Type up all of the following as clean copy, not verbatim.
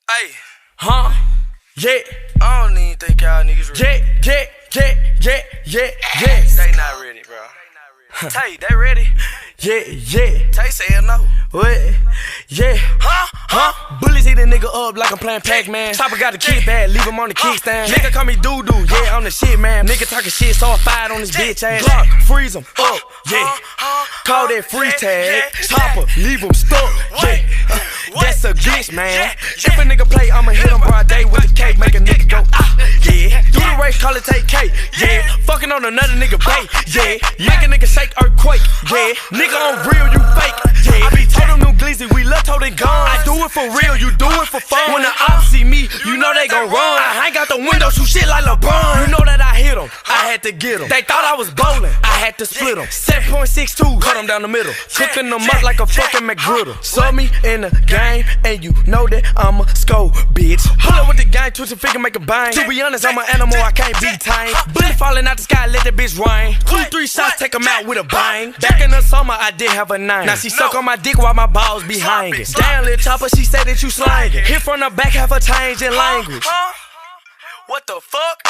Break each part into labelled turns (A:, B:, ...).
A: Hey,
B: huh? Yeah.
A: I don't even think y'all niggas ready.
B: Yeah.
A: They not ready, bro. Tay, they ready?
B: Yeah.
A: Tay said no.
B: What? Yeah.
A: Huh?
B: Bullies eat a nigga up like I'm playing Pac-Man. Chopper got the kid bad, leave him on the kickstand. Nigga call me doo-doo, yeah, I'm the shit, man. Nigga talking shit, so I fired on this bitch ass. Glock, freeze him up, yeah. Call that freeze tag. Chopper, leave him stuck, yeah. That's a glitch, man. If a nigga play, I'ma hit him broad day with the cake, make a nigga go, yeah. Do the race, call it take cake, yeah. Fucking on another nigga bait, yeah. Make a nigga shake earthquake, yeah. Nigga on real, you fake, yeah. I be told them new glizzy, we love told it gone. I do it for real, you do it for fun. When the ops see me, you know they gon' run. I hang out the window, shoot shit like LeBron. You know that I hit them, I had to get them. They thought I was bowling, I had to split them. 7.62, cut them down the middle. Cooking them up like a fucking McGriddle. Saw me in the game, and you know that I'm a scope, bitch. Pull up with the gang, twist a figure, make a bang. To be honest, I'm an animal, I can't be tamed. Bullet falling out the sky, let that bitch rain. 2-3 shots, take them out with a bang. Back in the summer, I did have a name. Now she suck on my dick while my balls be hanging. Damn, little chopper, she said that you slanging. Hit from the back, have a change in language.
A: What the fuck?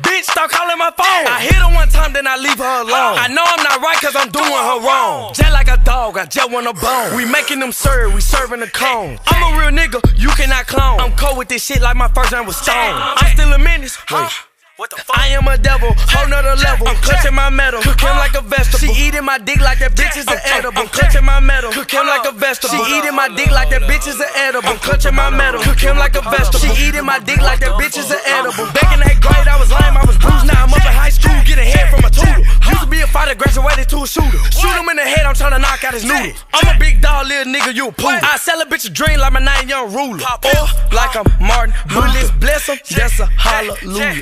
B: Bitch, stop calling my phone. I hit her one time, then I leave her alone. I know I'm not right, cause I'm doing her wrong. Just like a dog, I just want a bone. We making them serve, we serving the cone. I'm a real nigga, you cannot clone. I'm cold with this shit like my first name was Stone. I'm still a menace. Wait.
A: What the fuck?
B: I am a devil, whole nother level. I'm clutching my metal, cook him like a vegetable. She eating my dick like that bitch is an edible. I'm clutching my metal, cook him like a vegetable. She eating my dick like that bitch is an edible. I'm clutching my metal, cook him like a vegetable. She eating my dick like that bitch is an edible. Back in 8th grade, I was lame, I was bruised. Now I'm up in high school, getting head from a tutor. Used to be a fighter, graduated to a shooter. Shoot him in the head, I'm trying to knock out his noodles. I'm a big dog, little nigga, you a poodle. I sell a bitch a dream like my 9 young ruler. Or like I'm Martin, bullets bless him, that's a hallelujah.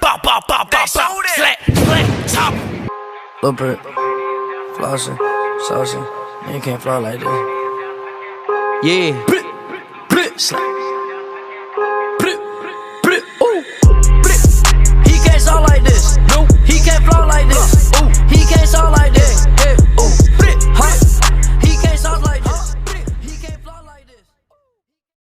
B: Pop, slap, chop.
C: Lil' Brit, flossing, saucing, man, you can't fly like this. Yeah, Brit, slap. Brit, ooh, Brit. He can't talk like this. No, he can't fly like this.